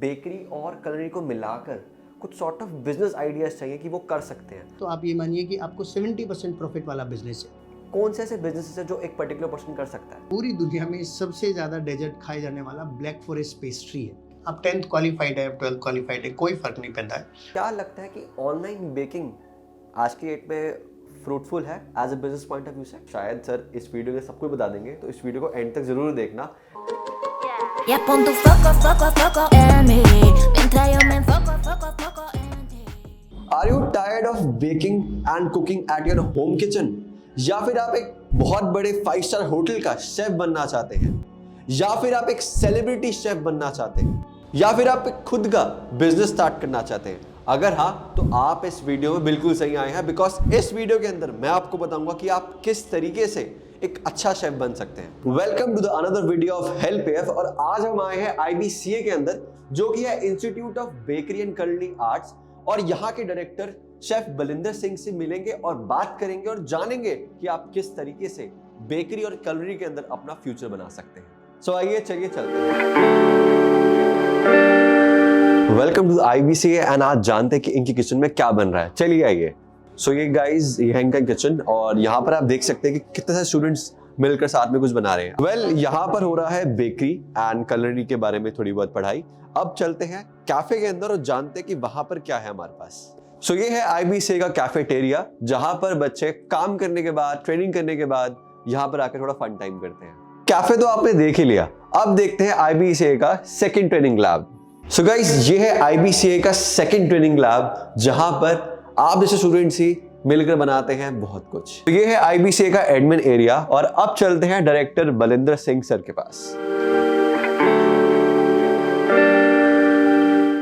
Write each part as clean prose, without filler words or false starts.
Bakery और culinary को मिलाकर कुछ सॉर्ट ऑफ बिजनेस आइडियाज चाहिए कि वो कर सकते हैं। तो आप ये मानिए कि आपको 70% प्रॉफिट वाला बिजनेस है। कौन से ऐसे बिजनेस है जो एक पर्टिकुलर पर्सन कर सकता है? पूरी दुनिया में सबसे ज़्यादा डेजर्ट खाए जाने वाला ब्लैक फॉरेस्ट पेस्ट्री है। आप 10th क्वालिफाइड है, 12th क्वालिफाइड है, कोई फर्क नहीं पड़ता है। क्या लगता है कि ऑनलाइन बेकिंग आज की डेट में फ्रूटफुल है as a business point of view से? शायद सर इस वीडियो में सब कुछ बता देंगे, तो इस वीडियो को एंड तक जरूर देखना। Ya pon tu foco en mí. Mientras yo me foco en ti. Are you tired of baking and cooking at your home kitchen? या फिर आप एक बहुत बड़े 5 स्टार होटल का शेफ बनना चाहते हैं, या फिर आप एक सेलिब्रिटी शेफ बनना चाहते हैं, या फिर आप एक खुद का बिजनेस स्टार्ट करना चाहते हैं? अगर हाँ, तो आप इस वीडियो में बिल्कुल सही आए हैं, बिकॉज इस वीडियो के अंदर मैं आपको बताऊंगा कि आप किस तरीके से एक अच्छा शेफ बन सकते हैं। Welcome to the another video of help F. और आज हम आए हैं IBCA के अंदर, जो कि है institute of bakery and culinary arts, और यहाँ के डायरेक्टर शेफ बलिंदर सिंह से मिलेंगे और बात करेंगे और जानेंगे कि आप किस तरीके से बेकरी और culinary के अंदर अपना फ्यूचर बना सकते हैं। सो आइए चलिए चलते हैं। वेलकम टू IBCA एंड आज जानते हैं कि इनकी किचन में क्या बन रहा है। चलिए आइए। सो ये गाइस, ये है इनका किचन और यहाँ पर आप देख सकते हैं कि कितने सारे स्टूडेंट्स मिलकर साथ में कुछ बना रहे हैं। वेल, यहाँ पर हो रहा है बेकरी एंड culinary के बारे में थोड़ी बहुत पढ़ाई। अब चलते हैं कैफे के अंदर और जानते हैं कि वहां पर क्या है हमारे पास। सो ये है IBCA का कैफेटेरिया, जहां पर बच्चे काम करने के बाद, ट्रेनिंग करने के बाद यहाँ पर आकर थोड़ा फन टाइम करते हैं। कैफे तो आपने देख ही लिया, अब देखते हैं IBCA का second training lab. So guys, ये है IBCA का सेकेंड ट्रेनिंग लैब, जहां पर आप जैसे स्टूडेंट्स ही मिलकर बनाते हैं बहुत कुछ। तो ये है IBCA का एडमिन एरिया और अब चलते हैं डायरेक्टर बलिंदर सिंह सर के पास।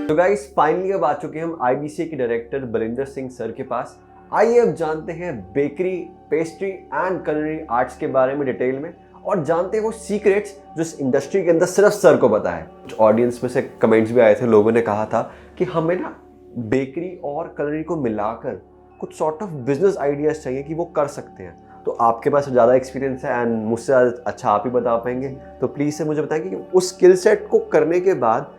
तो गाइस, फाइनली अब आ चुके हैं हम IBCA के डायरेक्टर बलिंदर सिंह सर के पास। आइए अब जानते हैं bakery, pastry and culinary arts के बारे में डिटेल में, और जानते हैं वो सीक्रेट्स जो इस इंडस्ट्री के अंदर सिर्फ सर को पता है। ऑडियंस में से कमेंट्स भी आए थे, लोगों ने कहा था कि हमें ना बेकरी और culinary को मिलाकर कुछ सॉर्ट ऑफ बिजनेस आइडियाज चाहिए कि वो कर सकते हैं। तो आपके पास ज़्यादा एक्सपीरियंस है एंड मुझसे अच्छा आप ही बता पाएंगे, तो प्लीज़ से मुझे बताएं कि उस स्किल सेट को करने के बाद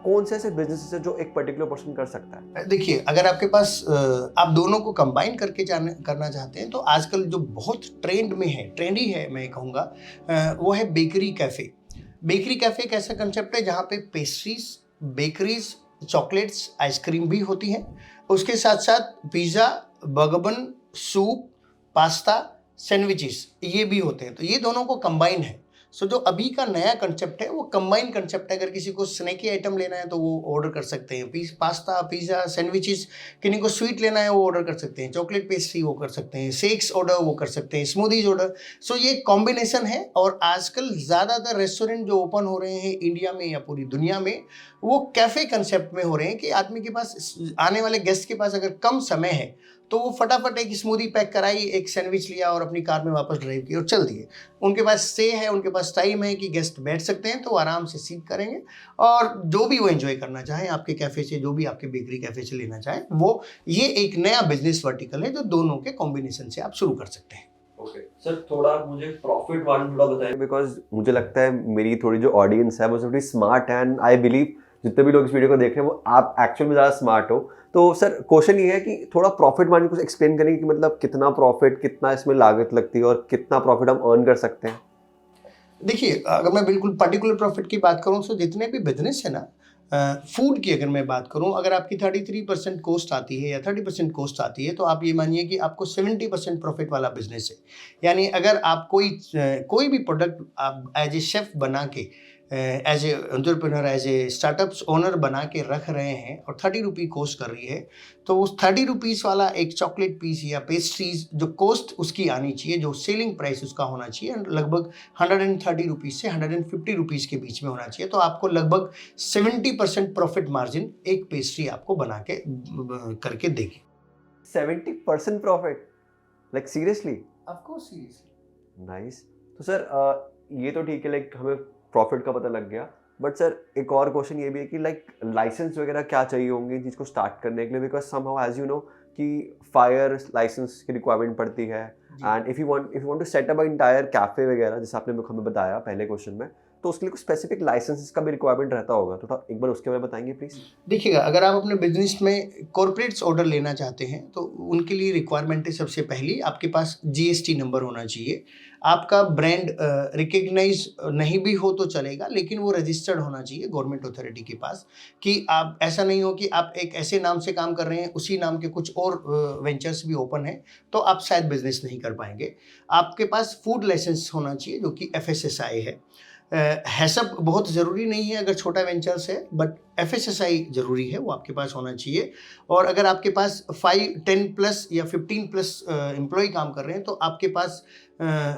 कौन से ऐसे बिजनेस है जो एक पर्टिकुलर पर्सन कर सकता है। देखिए, अगर आपके पास आप दोनों को कंबाइन करके करना चाहते हैं, तो आजकल जो बहुत ट्रेंड में है, ट्रेंडी है मैं कहूँगा, वो है बेकरी कैफ़े। बेकरी कैफ़े एक ऐसा कंसेप्ट है जहाँ पे पेस्ट्रीज, बेकरीज, चॉकलेट्स, आइसक्रीम भी होती हैं। उसके साथ साथ pizza, burger, soup, pasta, sandwiches ये भी होते हैं। तो ये दोनों को कंबाइन है। सो जो अभी का नया कंसेप्ट है वो कंबाइन कंसेप्ट है। अगर किसी को स्नैकी आइटम लेना है तो वो ऑर्डर कर सकते हैं, पास्ता, पिज़्ज़ा, सैंडविचेस। किसी को स्वीट लेना है वो ऑर्डर कर सकते हैं, चॉकलेट पेस्ट्री वो कर सकते हैं, शेक्स ऑर्डर वो कर सकते हैं, स्मूदीज ऑर्डर। सो ये कॉम्बिनेशन है। और आजकल ज़्यादातर रेस्टोरेंट जो ओपन हो रहे हैं इंडिया में या पूरी दुनिया में, वो कैफ़े कंसेप्ट में हो रहे हैं कि आदमी के पास, आने वाले गेस्ट के पास अगर कम समय है तो वो फटाफट एक स्मूदी पैक कराई, एक सैंडविच लिया और अपनी कार में वापस ड्राइव की और चल दिए। उनके पास स्टे है, उनके पास टाइम है कि गेस्ट बैठ सकते हैं, तो वो आराम से सीट करेंगे और जो भी वो एंजॉय करना चाहें आपके कैफ़े से, जो भी आपके बेकरी कैफ़े से लेना चाहें, वो ये एक नया बिजनेस वर्टिकल है जो दोनों के कॉम्बिनेशन से आप शुरू कर सकते हैं। ओके सर, थोड़ा मुझे प्रॉफिट वाला थोड़ा बताइए, बिकॉज मुझे लगता है मेरी थोड़ी जो ऑडियंस है वो थोड़ी स्मार्ट है एंड आई बिलीव जितने भी लोग इस वीडियो को देख रहे हैं वो आप एक्चुअल में ज़्यादा स्मार्ट हो। तो सर क्वेश्चन ये है कि थोड़ा प्रॉफिट मार्जिन कुछ एक्सप्लेन करेंगे कि मतलब कितना प्रॉफिट, कितना इसमें लागत लगती है और कितना प्रॉफिट हम अर्न कर सकते हैं। देखिए, अगर मैं बिल्कुल पर्टिकुलर प्रॉफिट की बात करूं तो जितने भी बिजनेस है ना, फूड की अगर मैं बात करूं, अगर आपकी 33% कॉस्ट आती है या 30% कॉस्ट आती है, तो आप ये मानिए कि आपको 70% प्रॉफिट वाला बिजनेस है। यानी अगर आप कोई भी प्रोडक्ट आप एज ए शेफ बना के, as a entrepreneur, as a startups owner बना के रख रहे हैं और 30 रुपये कॉस्ट कर रही है, तो उस 30 रुपीज़ वाला एक चॉकलेट पीस या पेस्ट्रीज जो कॉस्ट उसकी आनी चाहिए, जो सेलिंग प्राइस उसका होना चाहिए, लगभग 130 रुपीज़ से 150 रुपीज़ के बीच में होना चाहिए। तो आपको लगभग 70% प्रॉफिट मार्जिन एक पेस्ट्री आपको बना के करके देगी। 70% profit, like seriously? Of course, seriously. Nice. तो सर ये तो ठीक है, लाइक हमें प्रॉफिट का पता लग गया, बट सर एक और क्वेश्चन ये भी है कि लाइक लाइसेंस वगैरह क्या चाहिए होंगे इन चीज़ को स्टार्ट करने के लिए, because somehow as you know कि फायर लाइसेंस की रिक्वायरमेंट पड़ती है and if you want to set up a entire cafe वगैरह, जैसे आपने हमें बताया पहले क्वेश्चन में, तो उसके लिए कुछ स्पेसिफिक लाइसेंसेस का भी रिक्वायरमेंट रहता होगा, तो एक बार उसके बारे में बताएंगे प्लीज। देखिएगा, अगर आप अपने बिजनेस में कॉर्पोरेट्स ऑर्डर लेना चाहते हैं तो उनके लिए रिक्वायरमेंट है सबसे पहली आपके पास जीएसटी नंबर होना चाहिए। आपका ब्रांड रिकग्नाइज नहीं भी हो तो चलेगा, लेकिन वो रजिस्टर्ड होना चाहिए गवर्नमेंट अथॉरिटी के पास, कि आप ऐसा नहीं हो कि आप एक ऐसे नाम से काम कर रहे हैं, उसी नाम के कुछ और वेंचर्स भी ओपन है तो आप शायद बिजनेस नहीं कर पाएंगे। आपके पास फूड लाइसेंस होना चाहिए जो कि FSSAI है। हैसअप बहुत ज़रूरी नहीं है अगर छोटा वेंचर्स है, बट FSSAI ज़रूरी है, वो आपके पास होना चाहिए। और अगर आपके पास 5, 10 प्लस या 15 प्लस एम्प्लॉय काम कर रहे हैं तो आपके पास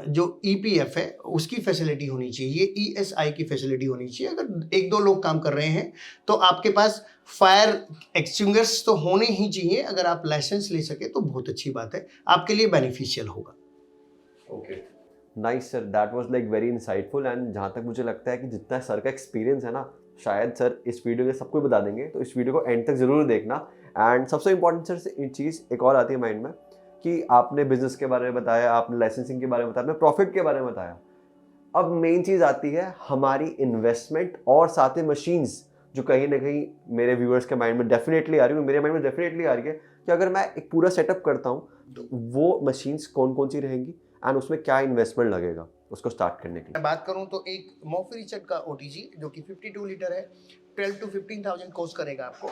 जो EPF है उसकी फैसिलिटी होनी चाहिए, ESI की फैसिलिटी होनी चाहिए। अगर 1-2 लोग काम कर रहे हैं तो आपके पास फायर एक्सटिंग्विशर्स तो होने ही चाहिए। अगर आप लाइसेंस ले सके तो बहुत अच्छी बात है, आपके लिए बेनिफिशियल होगा। Okay, nice sir, that was like very insightful. And जहाँ तक मुझे लगता है कि जितना सर का एक्सपीरियंस है ना, शायद सर इस वीडियो में सब कुछ बता देंगे, तो इस वीडियो को एंड तक जरूर देखना। एंड सबसे इंपॉर्टेंट सर चीज़ एक और आती है माइंड में कि आपने बिजनेस के बारे में बताया, आपने लाइसेंसिंग के बारे में बताया, आपने प्रॉफिट के बारे में बताया। अब मेन चीज़ आती है हमारी इन्वेस्टमेंट और साथ ही मशीन्स, जो कहीं ना कहीं मेरे व्यूअर्स के माइंड में डेफिनेटली आ रही है, मेरे माइंड में डेफिनेटली आ रही है कि अगर मैं एक पूरा सेटअप करता हूँ तो वो मशीन्स कौन कौन सी रहेंगी एंड उसमें क्या इन्वेस्टमेंट लगेगा उसको स्टार्ट करने के लिए। मैं बात करूं तो एक मोफरी चट का OTG जो कि 52 लीटर है, 12 to 15,000 कॉस्ट करेगा आपको।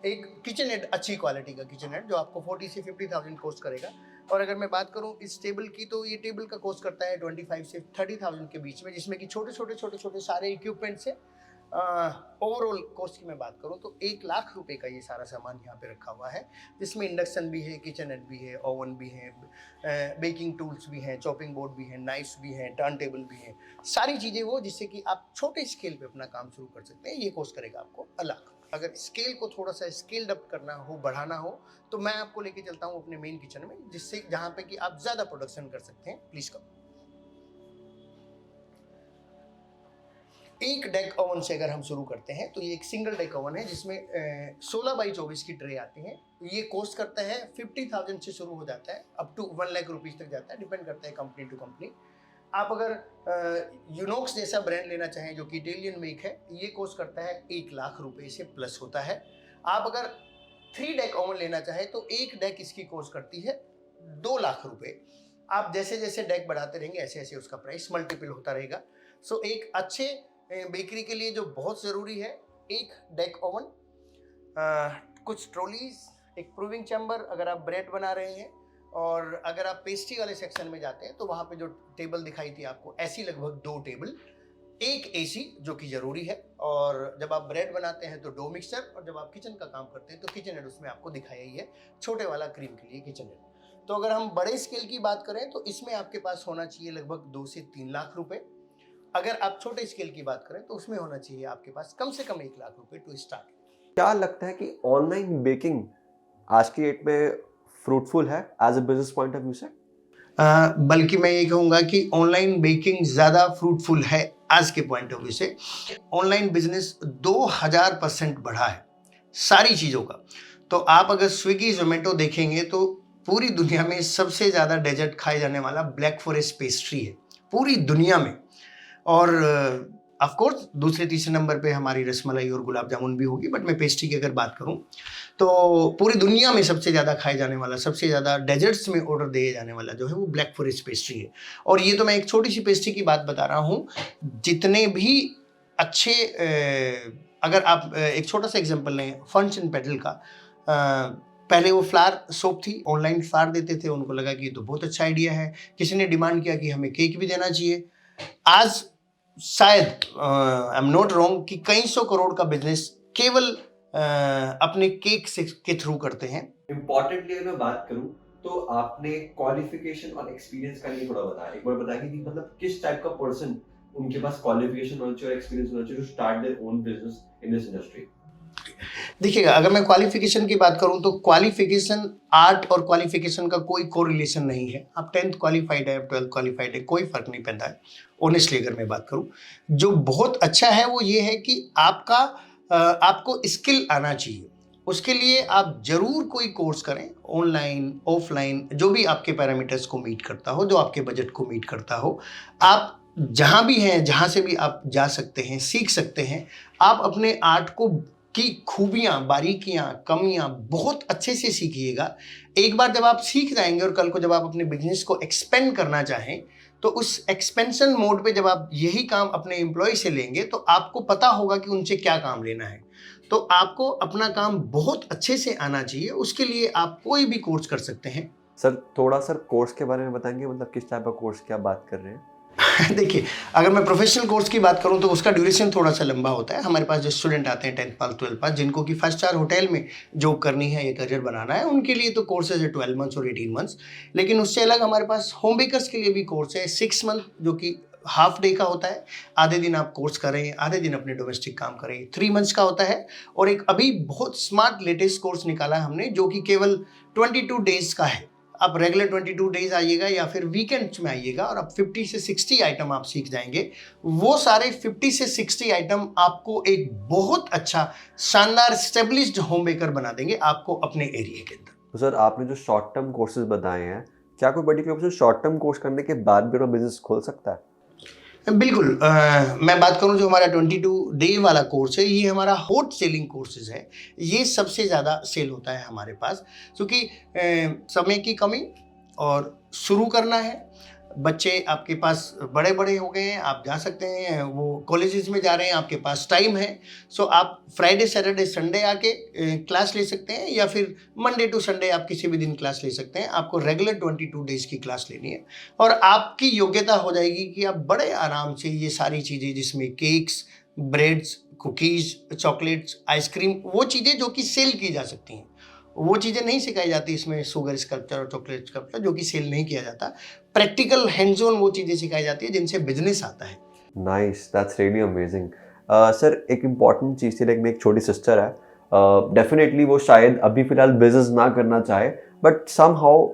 एक किचन हेड, अच्छी क्वालिटी का किचन हेड जो आपको 40 से 50,000 कॉस्ट करेगा। और अगर मैं बात करूं इस टेबल की तो ये टेबल का कॉस्ट करता है 25 से 30,000 के बीच में, जिसमें कि छोटे छोटे सारे इक्विपमेंट्स है। ओवरऑल कॉस्ट की मैं बात करूं तो 1 लाख रुपए का ये सारा सामान यहाँ पे रखा हुआ है, जिसमें इंडक्शन भी है, किचन हेड भी है, ओवन भी है, बेकिंग टूल्स भी हैं, चॉपिंग बोर्ड भी है, नाइफ्स भी हैं, टर्न टेबल भी हैं, सारी चीज़ें वो जिससे कि आप छोटे स्केल पे अपना काम शुरू कर सकते हैं। ये कॉस्ट करेगा आपको 1 लाख। अगर स्केल को थोड़ा सा स्केल्ड अप करना हो, बढ़ाना हो, तो मैं आपको लेके चलता हूँ अपने मेन किचन में, जिससे जहाँ पे कि आप ज़्यादा प्रोडक्शन कर सकते हैं। प्लीज़ कम। एक डेक ओवन से अगर हम शुरू करते हैं तो ये एक सिंगल डेक ओवन है जिसमें 16 बाई 24 की ट्रे आती हैं। ये कॉस्ट करता है 50,000 से शुरू हो जाता है, अप टू 1 लाख रुपीज़ तक जाता है, डिपेंड करता है कंपनी टू कंपनी। आप अगर यूनोक्स जैसा ब्रांड लेना चाहें जो कि इटालियन मेक है, ये कॉस्ट करता है 1 लाख रुपए से प्लस होता है। आप अगर 3 डेक ओवन लेना चाहें तो एक डेक इसकी कॉस्ट करती है 2 लाख रुपए। आप जैसे जैसे डेक बढ़ाते रहेंगे ऐसे ऐसे उसका प्राइस मल्टीपल होता रहेगा। सो एक अच्छे बेकरी के लिए जो बहुत ज़रूरी है, एक डेक ओवन, कुछ ट्रॉलीज, एक प्रूविंग चैम्बर अगर आप ब्रेड बना रहे हैं, और अगर आप पेस्ट्री वाले सेक्शन में जाते हैं तो वहाँ पे जो टेबल दिखाई थी आपको, ऐसी लगभग 2 टेबल, एक AC जो कि ज़रूरी है, और जब आप ब्रेड बनाते हैं तो डो मिक्सर, और जब आप किचन का काम करते हैं तो किचन हेड उसमें आपको दिखाया ही है, छोटे वाला क्रीम के लिए किचन हेड। तो अगर हम बड़े स्केल की बात करें तो इसमें आपके पास होना चाहिए लगभग 2 से 3 लाख रुपए। अगर आप छोटे स्केल की बात करें तो उसमें होना चाहिए आपके पास कम से कम 1 लाख रुपए टू स्टार्ट। क्या लगता है कि ऑनलाइन बेकिंग आज की डेट में फ्रूटफुल है as a business point of view से? बल्कि मैं ये कहूँगा कि ऑनलाइन बेकिंग ज़्यादा फ्रूटफुल है आज के पॉइंट ऑफ व्यू से। ऑनलाइन बिजनेस 2000% बढ़ा है सारी चीज़ों का। तो आप अगर स्विगी जोमेटो देखेंगे तो पूरी दुनिया में सबसे ज़्यादा डेजर्ट खाए जाने वाला ब्लैक फॉरेस्ट पेस्ट्री है पूरी दुनिया में। और ऑफ कोर्स दूसरे तीसरे नंबर पे हमारी रसमलाई और गुलाब जामुन भी होगी, बट मैं पेस्ट्री की अगर बात करूं तो पूरी दुनिया में सबसे ज़्यादा खाए जाने वाला, सबसे ज़्यादा डेजर्ट्स में ऑर्डर दिए जाने वाला जो है वो ब्लैक फॉरेस्ट पेस्ट्री है। और ये तो मैं एक छोटी सी पेस्ट्री की बात बता रहा हूँ। जितने भी अच्छे अगर आप एक छोटा सा एग्जाम्पल लें फंच एंड पेडल का, पहले वो फ्लावर सोप थी, ऑनलाइन फ्लावर देते थे, उनको लगा कि ये तो बहुत अच्छा आइडिया है, किसी ने डिमांड किया कि हमें केक भी देना चाहिए। आज शायद आई एम नॉट रॉन्ग कि कई सौ करोड़ का बिजनेस केवल अपने केक से के थ्रू करते हैं। इम्पोर्टेंटली अगर मैं बात करूं तो आपने क्वालिफिकेशन और एक्सपीरियंस का लिए थोड़ा बताया, एक बार बताइए कि मतलब किस टाइप का पर्सन उनके पास क्वालिफिकेशन होना चाहिए और एक्सपीरियंस होना चाहिए to start their own business in this industry. देखिएगा, अगर मैं क्वालिफिकेशन की बात करूं तो क्वालिफिकेशन, आर्ट और क्वालिफिकेशन का कोई कोरिलेशन नहीं है। आप 10th क्वालिफाइड है, 12th क्वालिफाइड है, कोई फर्क नहीं पड़ता है। ऑनेस्टली अगर मैं बात करूं, जो बहुत अच्छा है वो ये है कि आपको स्किल आना चाहिए। उसके लिए आप जरूर कोई कोर्स करें, ऑनलाइन ऑफलाइन, जो भी आपके पैरामीटर्स को मीट करता हो, जो आपके बजट को मीट करता हो। आप जहाँ भी हैं, जहाँ से भी आप जा सकते हैं, सीख सकते हैं। आप अपने आर्ट को की खूबियाँ, बारीकियाँ, कमियाँ बहुत अच्छे से सीखिएगा। एक बार जब आप सीख जाएंगे और कल को जब आप अपने बिजनेस को एक्सपेंड करना चाहें, तो उस एक्सपेंशन मोड पे जब आप यही काम अपने एम्प्लॉय से लेंगे तो आपको पता होगा कि उनसे क्या काम लेना है। तो आपको अपना काम बहुत अच्छे से आना चाहिए, उसके लिए आप कोई भी कोर्स कर सकते हैं। सर थोड़ा सर कोर्स के बारे में बताएंगे, मतलब किस टाइप का कोर्स की आप बात कर रहे हैं? देखिए, अगर मैं प्रोफेशनल कोर्स की बात करूं तो उसका ड्यूरेशन थोड़ा सा लंबा होता है। हमारे पास जो स्टूडेंट आते हैं 10th पास 12th पास, जिनको कि 5 स्टार होटल में जॉब करनी है या करियर बनाना है, उनके लिए तो कोर्सेज है 12 मंथ्स और 18 मंथ्स। लेकिन उससे अलग हमारे पास होम बेकर्स के लिए भी कोर्स है 6 मंथ, जो कि हाफ डे का होता है। आधे दिन आप कोर्स करें, आधे दिन अपने डोमेस्टिक काम करें। 3 मंथ्स का होता है। और एक अभी बहुत स्मार्ट लेटेस्ट कोर्स निकाला है हमने, जो कि केवल 22 डेज का है। आप रेगुलर 22 डेज आइएगा या फिर वीकेंड्स में आइएगा और आप 50 से 60 आइटम आप सीख जाएंगे। वो सारे 50 से 60 आइटम आपको एक बहुत अच्छा शानदार स्टेब्लिश्ड होम बेकर बना देंगे आपको अपने एरिया के अंदर। तो सर आपने जो शॉर्ट टर्म कोर्सेज बताए हैं, क्या कोई particular person short term course करने के बाद भी अपना बिजनेस खोल सकता है? बिल्कुल। मैं बात करूं जो हमारा 22 डे वाला कोर्स है, ये हमारा हॉट सेलिंग कोर्सेज है। ये सबसे ज़्यादा सेल होता है हमारे पास, क्योंकि समय की कमी और शुरू करना है। बच्चे आपके पास बड़े बड़े हो गए हैं, आप जा सकते हैं, वो कॉलेजेस में जा रहे हैं, आपके पास टाइम है। सो आप फ्राइडे सैटरडे संडे आके क्लास ले सकते हैं, या फिर मंडे टू संडे आप किसी भी दिन क्लास ले सकते हैं। आपको रेगुलर 22 डेज की क्लास लेनी है और आपकी योग्यता हो जाएगी कि आप बड़े आराम से ये सारी चीज़ें, जिसमें cakes, breads, cookies, chocolates, ice cream, वो चीज़ें जो कि सेल की जा सकती हैं, वो चीज़ें नहीं सिखाई जाती इसमें। शुगर स्कल्पचर और चॉकलेट स्कल्पचर जो कि सेल नहीं किया जाता। प्रैक्टिकल हैंड्स ऑन वो चीज़ें सिखाई जाती है जिनसे बिजनेस आता है। Nice, that's really amazing. Sir एक इम्पॉर्टेंट चीज़ थी, लाइक मेरी एक छोटी सिस्टर है, डेफिनेटली वो शायद अभी फिलहाल बिजनेस ना करना चाहे, but some how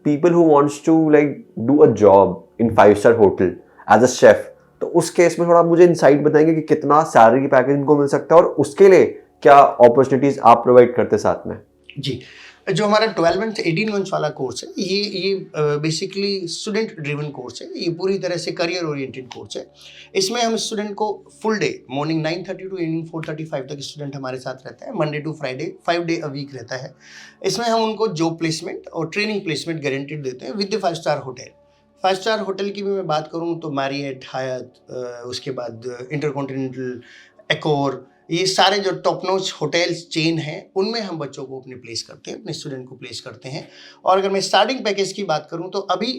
people who wants to like do a job in 5 star hotel as a chef, तो उस केस में थोड़ा मुझे इंसाइट बताएंगे कि कितना सैलरी पैकेज इनको मिल सकता है और उसके लिए क्या अपॉर्चुनिटीज आप प्रोवाइड करते साथ में? जी, जो हमारा 12 मंथ 18 मंथ्स वाला कोर्स है, ये बेसिकली स्टूडेंट ड्रिवन कोर्स है। ये पूरी तरह से करियर ओरिएंटेड कोर्स है। इसमें हम स्टूडेंट को full day morning 9:30 to evening 4:35 तक स्टूडेंट हमारे साथ रहता है। Monday to Friday 5 day a week रहता है। इसमें हम उनको जॉब प्लेसमेंट और ट्रेनिंग प्लेसमेंट गारंटीड देते हैं with 5 star hotel. 5 star hotel की भी मैं बात करूँ तो मैरियट, हायत, उसके बाद इंटरकॉन्टिनेंटल, एकोर, ये सारे जो टॉप नॉच होटल्स चेन हैं, उनमें हम बच्चों को अपने प्लेस करते हैं, अपने स्टूडेंट को प्लेस करते हैं। और अगर मैं स्टार्टिंग पैकेज की बात करूं तो अभी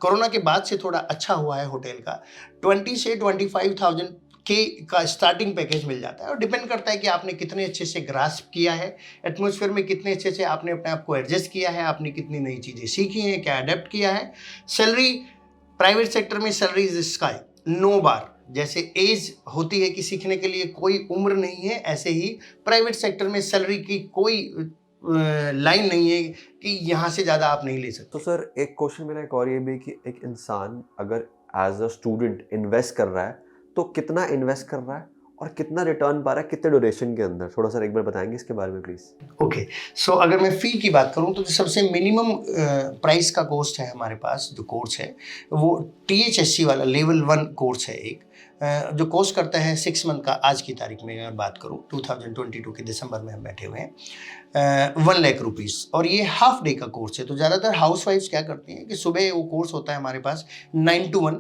कोरोना के बाद से थोड़ा अच्छा हुआ है होटल का। 20 से 25,000 के का स्टार्टिंग पैकेज मिल जाता है और डिपेंड करता है कि आपने कितने अच्छे से ग्रास्प किया है एटमॉस्फेयर में, कितने अच्छे से आपने अपने आप को एडजस्ट किया है, आपने कितनी नई चीज़ें सीखी हैं, क्या अडेप्ट किया है। सैलरी प्राइवेट सेक्टर में सैलरी इज स्काई, नो बार। जैसे एज होती है कि सीखने के लिए कोई उम्र नहीं है, ऐसे ही प्राइवेट सेक्टर में सैलरी की कोई लाइन नहीं है कि यहाँ से ज़्यादा आप नहीं ले सकते। तो सर एक क्वेश्चन मेरा एक और ये भी कि एक इंसान अगर एज अ स्टूडेंट इन्वेस्ट कर रहा है तो कितना इन्वेस्ट कर रहा है और कितना रिटर्न पा रहा है, कितने ड्यूरेशन के अंदर, थोड़ा सा एक बार बताएंगे इसके बारे में प्लीज? ओके, सो अगर मैं फ़ी की बात करूं तो जो सबसे मिनिमम प्राइस का कॉस्ट है हमारे पास, जो कोर्स है वो THSC वाला लेवल 1 कोर्स है एक, जो कोर्स करता है 6 मंथ का। आज की तारीख में अगर बात करूं 2022 के दिसंबर में हम बैठे हुए हैं, 1 लाख रुपीज़, और ये हाफ डे का कोर्स है। तो ज़्यादातर हाउस वाइफ्स क्या करती हैं कि सुबह वो कोर्स होता है हमारे पास 9 to 1,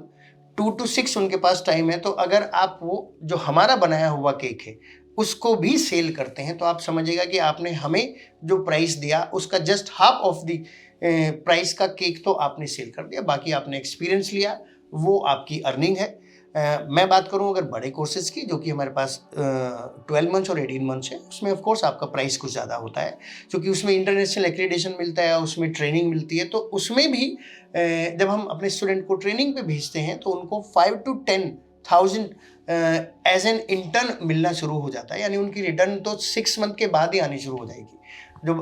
2 to 6 उनके पास टाइम है। तो अगर आप वो जो हमारा बनाया हुआ केक है उसको भी सेल करते हैं तो आप समझिएगा कि आपने हमें जो प्राइस दिया उसका just half of the price का केक तो आपने सेल कर दिया, बाकी आपने एक्सपीरियंस लिया, वो आपकी अर्निंग है। मैं बात करूं अगर बड़े कोर्सेज की, जो कि हमारे पास 12 मंथ्स और 18 मंथ्स है, उसमें ऑफ कोर्स आपका प्राइस कुछ ज़्यादा होता है क्योंकि उसमें इंटरनेशनल एक्रेडिटेशन मिलता है, उसमें ट्रेनिंग मिलती है। तो उसमें भी जब हम अपने स्टूडेंट को ट्रेनिंग पे भेजते हैं तो उनको 5 to 10,000 एज एन इंटर्न मिलना शुरू हो जाता है, यानी उनकी रिटर्न तो 6 मंथ के बाद ही आनी शुरू हो जाएगी। जो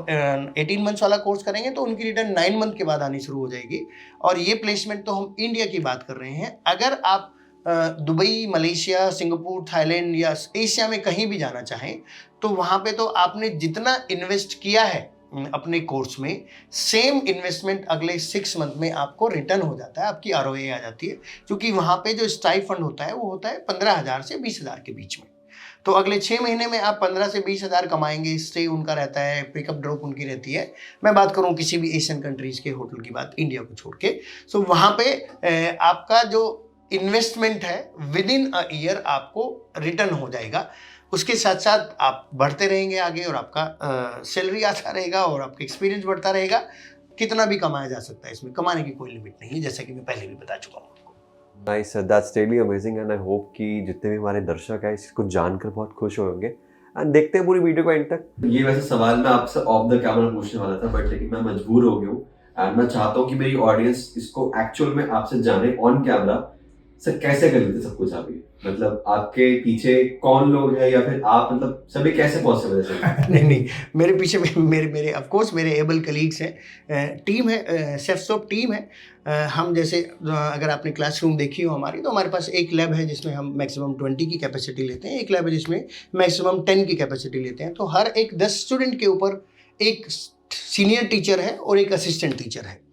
18 मंथ्स वाला कोर्स करेंगे तो उनकी रिटर्न 9 मंथ के बाद आनी शुरू हो जाएगी। और ये प्लेसमेंट तो हम इंडिया की बात कर रहे हैं। अगर आप दुबई, मलेशिया, सिंगापुर, थाईलैंड या एशिया में कहीं भी जाना चाहें तो वहाँ पे तो आपने जितना इन्वेस्ट किया है अपने कोर्स में, सेम इन्वेस्टमेंट अगले 6 मंथ में आपको रिटर्न हो जाता है, आपकी ROA आ जाती है। क्योंकि वहाँ पे जो स्टाइफंड होता है वो होता है 15,000 से 20,000 के बीच में। तो अगले 6 महीने में आप 15 से 20,000 कमाएंगे, स्टे उनका रहता है, पिकअप ड्रॉप उनकी रहती है। मैं बात करूं किसी भी एशियन कंट्रीज के होटल की बात, इंडिया को छोड़ के, सो वहाँ पे आपका जो इन्वेस्टमेंट है विद इन अ ईयर आपको रिटर्न हो जाएगा। उसके साथ साथ आप बढ़ते रहेंगे आगे और आपका सैलरी आता रहेगा और आपका एक्सपीरियंस बढ़ता रहेगा। कितना भी कमाया जा सकता है, इसमें कमाने की कोई लिमिट नहीं है, जैसा कि मैं पहले भी बता चुका हूँ। Nice sir, that's really amazing and I hope कि जितने भी हमारे दर्शक हैं इसको जानकर बहुत खुश होंगे एंड देखते हैं पूरी वीडियो को एंड तक। ये वैसे सवाल मैं आपसे ऑफ द कैमरा पूछने वाला था, बट लेकिन मैं मजबूर हो गया हूँ एंड मैं चाहता हूँ कि मेरी ऑडियंस इसको एक्चुअल में आपसे जाने ऑन कैमरा। सर कैसे कर लेते सब कुछ आप ये, मतलब आपके पीछे कौन लोग हैं या फिर आप, मतलब सभी कैसे पॉसिबल है? नहीं, मेरे पीछे मेरे ऑफ कोर्स मेरे एबल कलीग्स हैं, टीम है, शेफसॉप टीम है। हम जैसे अगर आपने क्लासरूम देखी हो हमारी, तो हमारे पास एक लैब है जिसमें हम मैक्सिमम 20 की कैपेसिटी लेते हैं, एक लैब है जिसमें मैक्सिमम 10 की कैपेसिटी लेते हैं। तो हर एक 10 स्टूडेंट के ऊपर एक सीनियर टीचर है और एक असिस्टेंट टीचर है।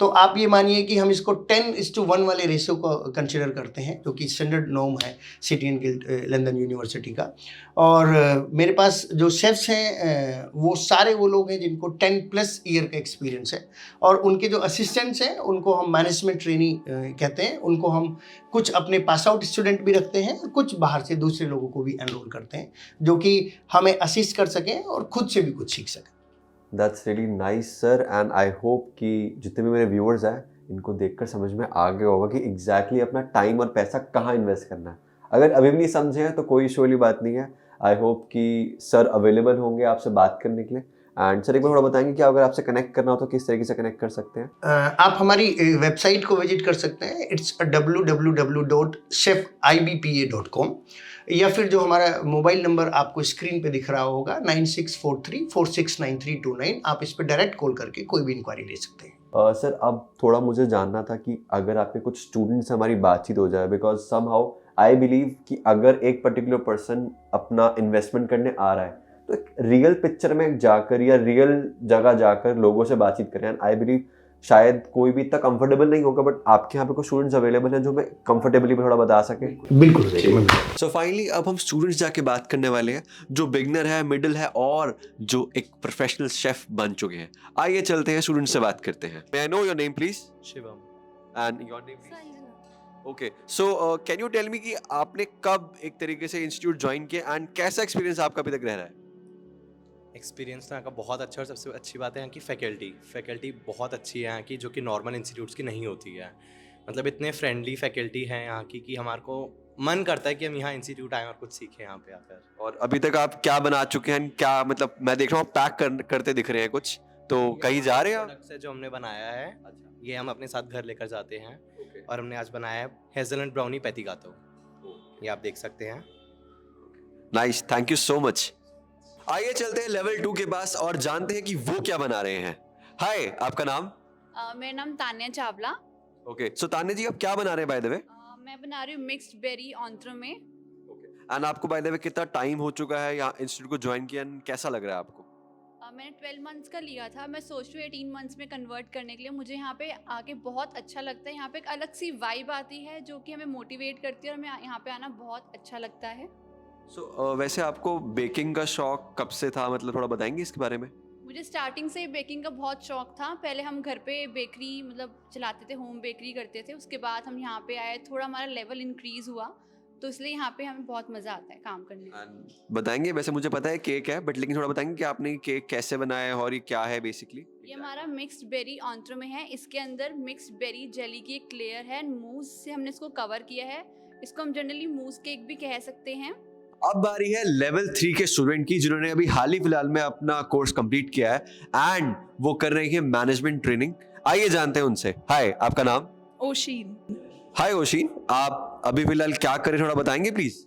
तो आप ये मानिए कि हम इसको 10:1 वाले रेशियो को कंसिडर करते हैं, जो कि स्टैंडर्ड नॉर्म है सिटी गिल्ड लंदन यूनिवर्सिटी का। और मेरे पास जो शेफ्स हैं वो सारे वो लोग हैं जिनको 10+ ईयर का एक्सपीरियंस है। और उनके जो असिस्टेंट्स हैं उनको हम मैनेजमेंट ट्रेनी कहते हैं। उनको हम कुछ अपने पास आउट स्टूडेंट भी रखते हैं, कुछ बाहर से दूसरे लोगों को भी एनरोल करते हैं, जो कि हमें असिस्ट कर सकें और खुद से भी कुछ सीख सकें। That's really nice sir and I hope कि जितने भी मेरे व्यूअर्स हैं इनको देखकर समझ में आ गया होगा कि एग्जैक्टली अपना टाइम और पैसा कहाँ इन्वेस्ट करना है। अगर अभी भी नहीं समझे हैं तो कोई इशू वाली बात नहीं है। आई होप कि सर अवेलेबल होंगे आपसे बात करने के लिए। एंड सर एक बार थोड़ा बताएंगे कि अगर आपसे कनेक्ट करना हो तो किस तरीके से कनेक्ट कर सकते हैं? आप हमारी वेबसाइट को विजिट कर सकते हैं, इट्स www.chefibpa.com, या फिर जो हमारा मोबाइल नंबर आपको स्क्रीन पे दिख रहा होगा 9643469329, आप इस पर डायरेक्ट कॉल करके कोई भी इंक्वायरी ले सकते हैं। सर अब थोड़ा मुझे जानना था कि अगर आपके कुछ स्टूडेंट्स से हमारी बातचीत हो जाए, बिकॉज समहाउ आई बिलीव कि अगर एक पर्टिकुलर पर्सन अपना इन्वेस्टमेंट करने आ रहा है तो एक रियल पिक्चर में जाकर या रियल जगह जाकर लोगों से बातचीत करें। एंड आई बिलीव शायद कोई भी इतना कंफर्टेबल नहीं होगा, बट आपके यहाँ पे कुछ स्टूडेंट्स अवेलेबल हैं जो मैं कंफर्टेबली थोड़ा बता सके। बिल्कुल। सो फाइनली अब हम स्टूडेंट्स जाके बात करने वाले हैं जो बिगनर है, मिडिल है और जो एक प्रोफेशनल शेफ बन चुके हैं। आइए चलते हैं स्टूडेंट्स से बात करते हैं। May I know your name please? Shivam. And your name please? Okay, so can you tell me कि आपने कब एक तरीके से इंस्टीट्यूट ज्वाइन किया एंड कैसा एक्सपीरियंस आपका अभी तक रह रहा है? एक्सपीरियंस तो यहाँ का बहुत अच्छा, और सबसे अच्छी बात है यहाँ की फैकल्टी बहुत अच्छी है यहाँ की, जो कि नॉर्मल इंस्टीट्यूट्स की नहीं होती है। मतलब इतने फ्रेंडली फैकल्टी हैं यहाँ की कि हमारे को मन करता है कि हम यहाँ इंस्टीट्यूट आएँ और कुछ सीखें यहाँ पे आकर। और अभी तक आप क्या बना चुके हैं? क्या मतलब मैं देख रहा हूँ पैक करते दिख रहे हैं कुछ, तो कहीं जा रहे हैं आप? प्रोडक्ट्स है जो हमने बनाया है, ये हम अपने साथ घर लेकर जाते हैं। और हमने आज बनाया है हेज़लनट ब्राउनी पैतीगातो, ये आप देख सकते हैं। Nice, thank you so much. आइए चलते हैं लेवल 2 के पास और जानते हैं कि वो क्या बना रहे हैं। हाय, आपका नाम? मेरा नाम तान्या चावला। ओके, सो तान्या जी आप क्या बना रहे हैं बाय द वे? मैं बना रही हूँ मिक्स्ड बेरी ऑन्ट्रो में। एंड आपको बाय द वे कितना टाइम हो चुका है यहाँ इंस्टीट्यूट को ज्वाइन किया एंड कैसा लग रहा है आपको? मैंने 12 मंथ्स का लिया था, मैं सोच रही हूँ 18 मंथ्स में कन्वर्ट करने के लिए। मुझे यहाँ पे आके बहुत अच्छा लगता है, यहाँ पे एक अलग सी वाइब आती है जो कि हमें मोटिवेट करती है और हमें यहाँ पे आना बहुत अच्छा लगता है। सो वैसे आपको बेकिंग का शौक कब से था, मतलब थोड़ा बताएंगे इसके बारे में? मुझे स्टार्टिंग से बेकिंग का बहुत शौक था। पहले हम घर पे बेकरी मतलब चलाते थे, होम बेकरी करते थे। उसके बाद हम यहाँ पे आए, थोड़ा हमारा लेवल इंक्रीज हुआ, तो इसलिए यहाँ पे हमें बहुत मज़ा आता है काम करने में। बताएंगे, वैसे मुझे पता है केक है, बट लेकिन थोड़ा बताएंगे कि आपने केक कैसे बनाया है और ये क्या है बेसिकली? ये हमारा मिक्स्ड बेरी ऑन्ट्रो में है। इसके अंदर मिक्स्ड बेरी जेली की एक लेयर है, मूस से हमने इसको कवर किया है। इसको हम जनरली मूस केक भी कह सकते हैं। अब बारी है लेवल 3 के स्टूडेंट की, जिन्होंने अभी हाल ही फिलहाल में अपना कोर्स कंप्लीट किया है एंड वो कर रही है मैनेजमेंट ट्रेनिंग। आइए जानते हैं उनसे। हाय, आपका नाम? ओशीन। हाय ओशीन, आप अभी फिलहाल क्या कर रहे हैं, थोड़ा बताएंगे प्लीज?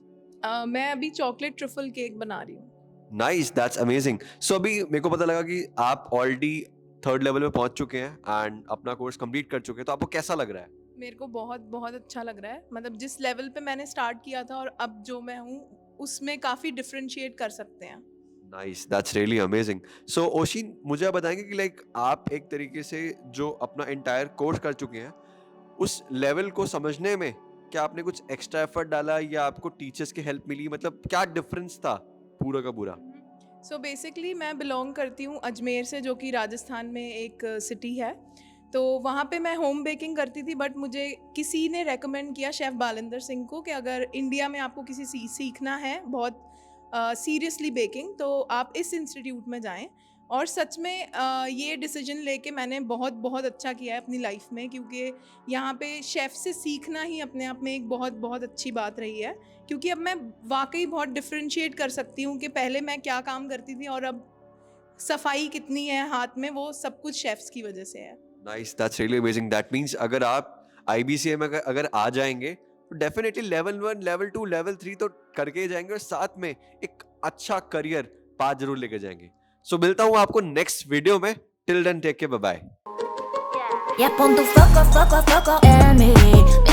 मैं अभी चॉकलेट ट्रफल केक बना रही हूँ। Nice, that's amazing. सो अभी मेरे को पता लगा कि आप ऑलरेडी 3rd लेवल में पहुंच चुके हैं एंड अपना कोर्स कंप्लीट कर चुके हैं, तो आपको कैसा लग रहा है? मेरे को बहुत बहुत अच्छा लग रहा है। मतलब जिस लेवल पे मैंने स्टार्ट किया था और अब जो मैं हूँ उसमें काफ़ी डिफरेंशिएट कर सकते हैं। Nice, that's really amazing. So ocean, मुझे आप बताएंगे कि लाइक आप एक तरीके से जो अपना एंटायर कोर्स कर चुके हैं, उस लेवल को समझने में क्या आपने कुछ एक्स्ट्रा एफर्ट डाला या आपको टीचर्स की हेल्प मिली, मतलब क्या डिफरेंस था पूरा का पूरा? सो बेसिकली मैं बिलोंग करती हूँ अजमेर से, जो कि राजस्थान में एक सिटी है। तो वहाँ पे मैं होम बेकिंग करती थी, बट मुझे किसी ने रेकमेंड किया, शेफ़ बालिंदर सिंह को, कि अगर इंडिया में आपको किसी सीखना है बहुत सीरियसली बेकिंग, तो आप इस इंस्टीट्यूट में जाएं। और सच में ये डिसीजन लेके मैंने बहुत बहुत अच्छा किया है अपनी लाइफ में, क्योंकि यहाँ पे शेफ़ से सीखना ही अपने आप में एक बहुत बहुत अच्छी बात रही है। क्योंकि अब मैं वाकई बहुत डिफ्रेंशिएट कर सकती हूँ कि पहले मैं क्या काम करती थी और अब सफाई कितनी है हाथ में, वो सब कुछ शेफ्स की वजह से है। Nice, that's really amazing. That means अगर आप आईबीसीए में अगर आ जाएंगे तो डेफिनेटली लेवल 1, लेवल 2, लेवल 3 तो करके ही जाएंगे और साथ में एक अच्छा करियर पाथ जरूर लेके जाएंगे। सो मिलता हूँ आपको नेक्स्ट वीडियो में। Till then take care, bye bye. Yeah, pon tu foco en mí.